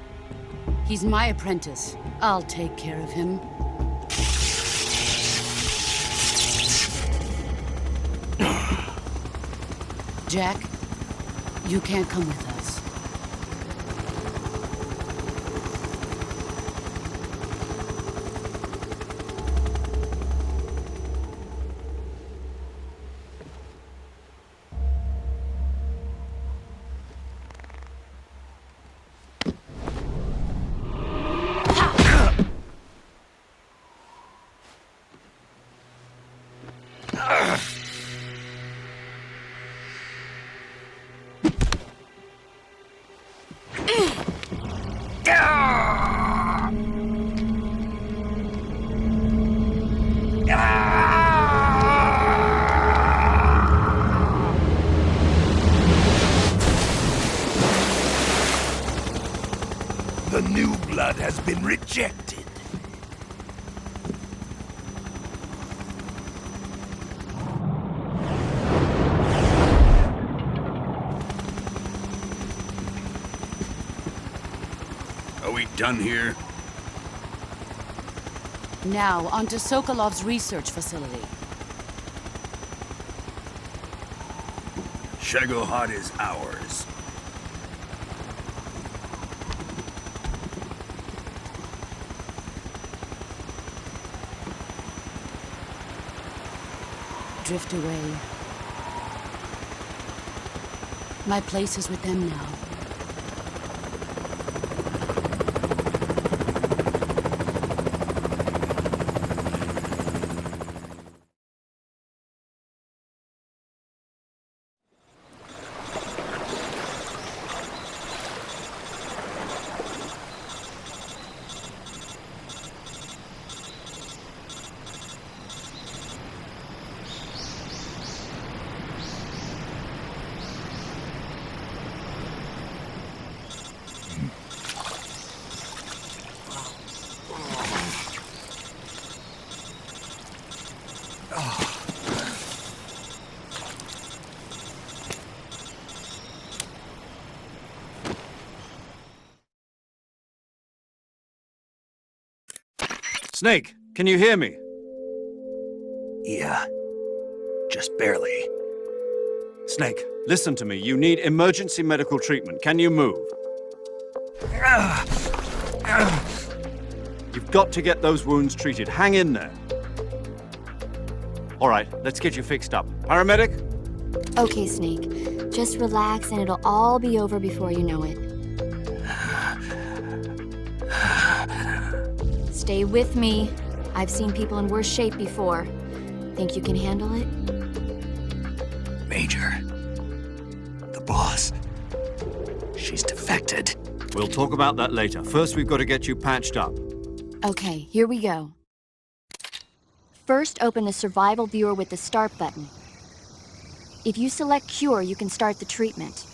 He's my apprentice. I'll take care of him. Jack, you can't come with us. blood has been rejected. Are we done here? Now, on to Sokolov's research facility. Shagohod is ours. Drift away. My place is with them now. Snake, can you hear me? Yeah. Just barely. Snake, listen to me. You need emergency medical treatment. Can you move? You've got to get those wounds treated. Hang in there. All right, let's get you fixed up. Paramedic? Okay, Snake. Just relax and it'll all be over before you know it. Stay with me. I've seen people in worse shape before. Think you can handle it? Major. The boss. She's defected. We'll talk about that later. First, we've got to get you patched up. Okay, here we go. First, open the survival viewer with the start button. If you select cure, you can start the treatment.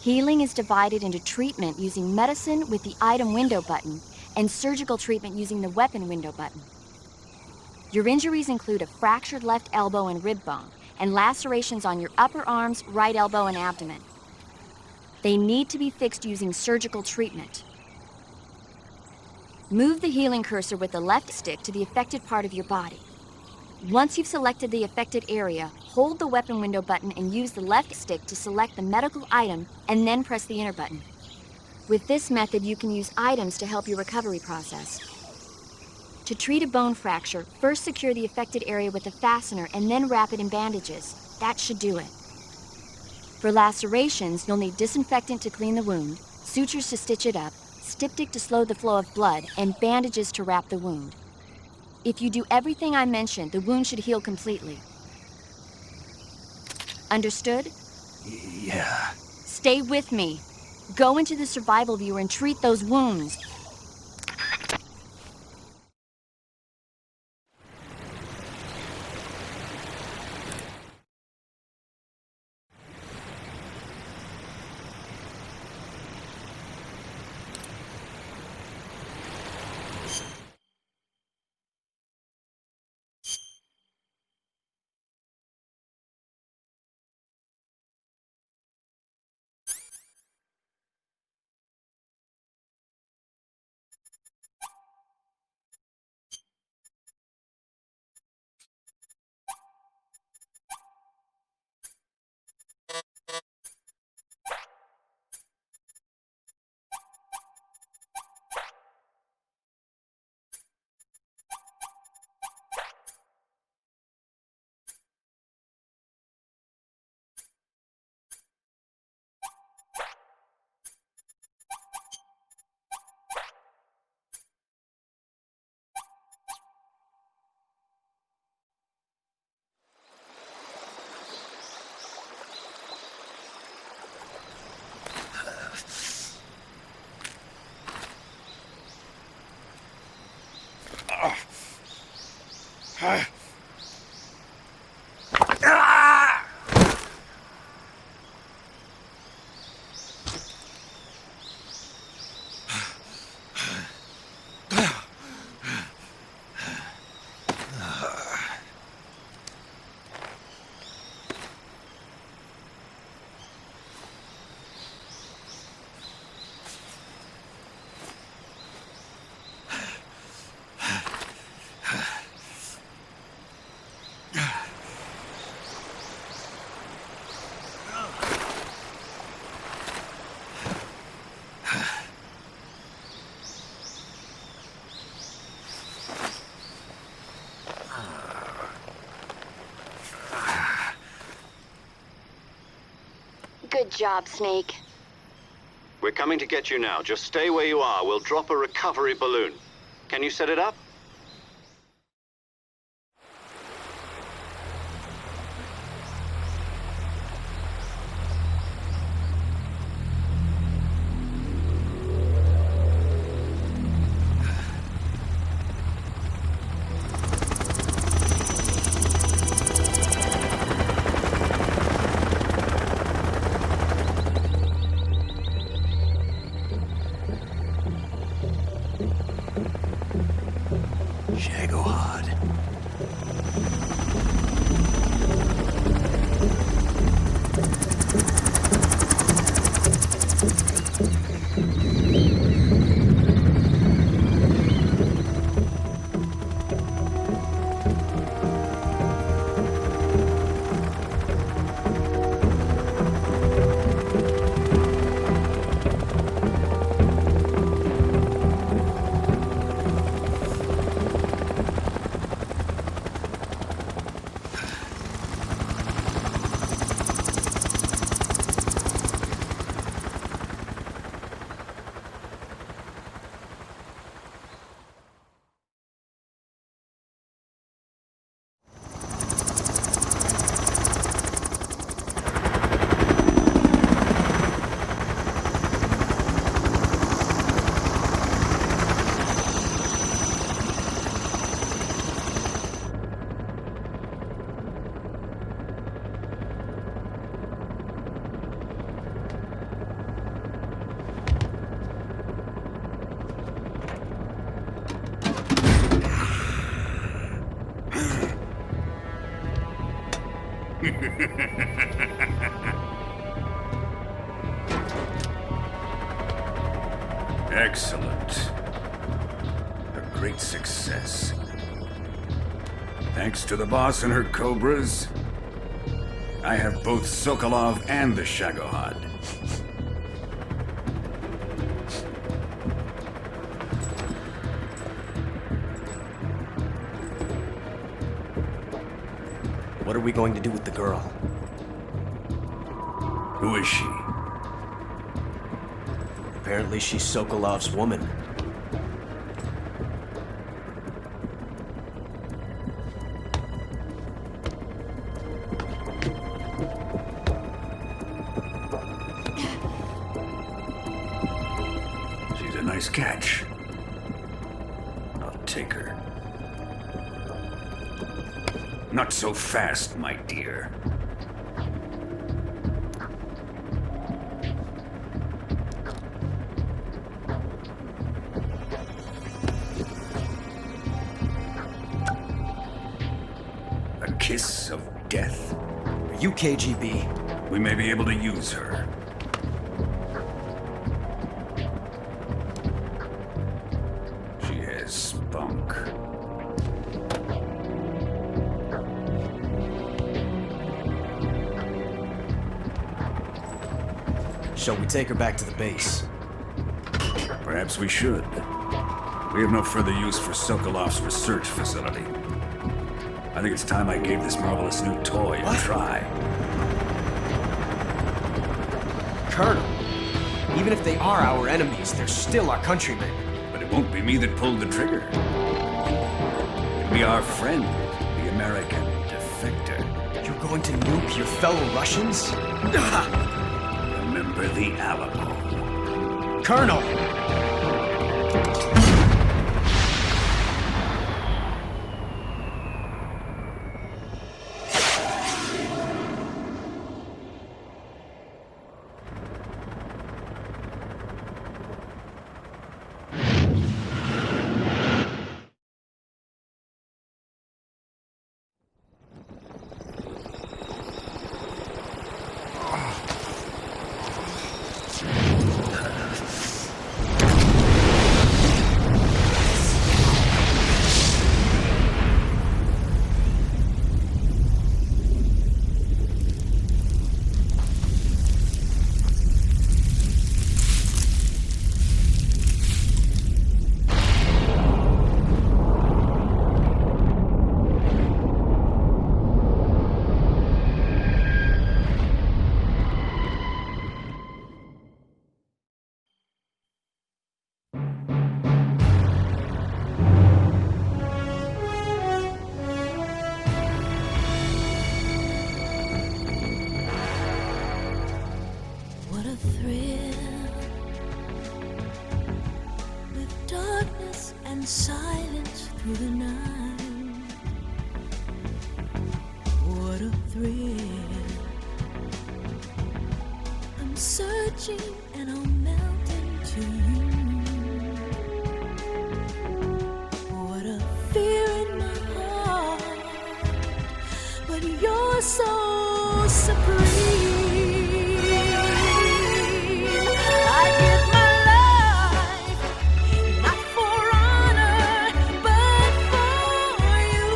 Healing is divided into treatment using medicine with the item window button and surgical treatment using the weapon window button. Your injuries include a fractured left elbow and rib bone, and lacerations on your upper arms, right elbow, and abdomen. They need to be fixed using surgical treatment. Move the healing cursor with the left stick to the affected part of your body. Once you've selected the affected area, hold the weapon window button and use the left stick to select the medical item, and then press the enter button. With this method, you can use items to help your recovery process. To treat a bone fracture, first secure the affected area with a fastener and then wrap it in bandages. That should do it. For lacerations, you'll need disinfectant to clean the wound, sutures to stitch it up, styptic to slow the flow of blood, and bandages to wrap the wound. If you do everything I mentioned, the wound should heal completely. Understood? Yeah. Stay with me. Go into the survival viewer and treat those wounds. Good job, Snake. We're coming to get you now. Just stay where you are. We'll drop a recovery balloon. Can you set it up? Shagohod. Excellent. A great success. Thanks to the boss and her cobras, I have both Sokolov and the Shagohod. What are we going to do with the girl? Who is she? Apparently she's Sokolov's woman. She's a nice catch. I'll take her. Not so fast, my dear. A kiss of death? Are you KGB? We may be able to use her. She has spunk. Shall we take her back to the base? Perhaps we should. We have no further use for Sokolov's research facility. I think it's time I gave this marvelous new toy a try. Colonel, even if they are our enemies, they're still our countrymen. But it won't be me that pulled the trigger. It'll be our friend, the American defector. You're going to nuke your fellow Russians? Remember the Alamo. Colonel! touching and I'll melt into you. What a fear in my heart, but you're so supreme. I give my life, not for honor, but for you.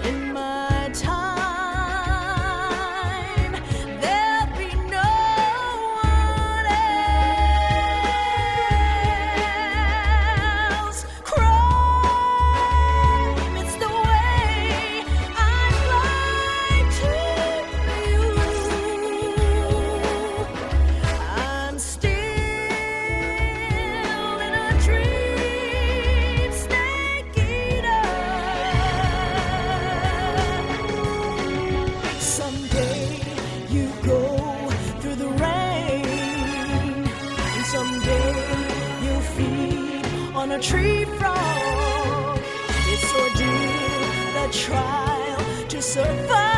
In my time, there'll be no one else. Crime, it's the way I fly to you. I'm still in a dream, snake eater. Someday you go through the rain, and someday you'll feed on a tree frog. It's ordeal, the trial to survive.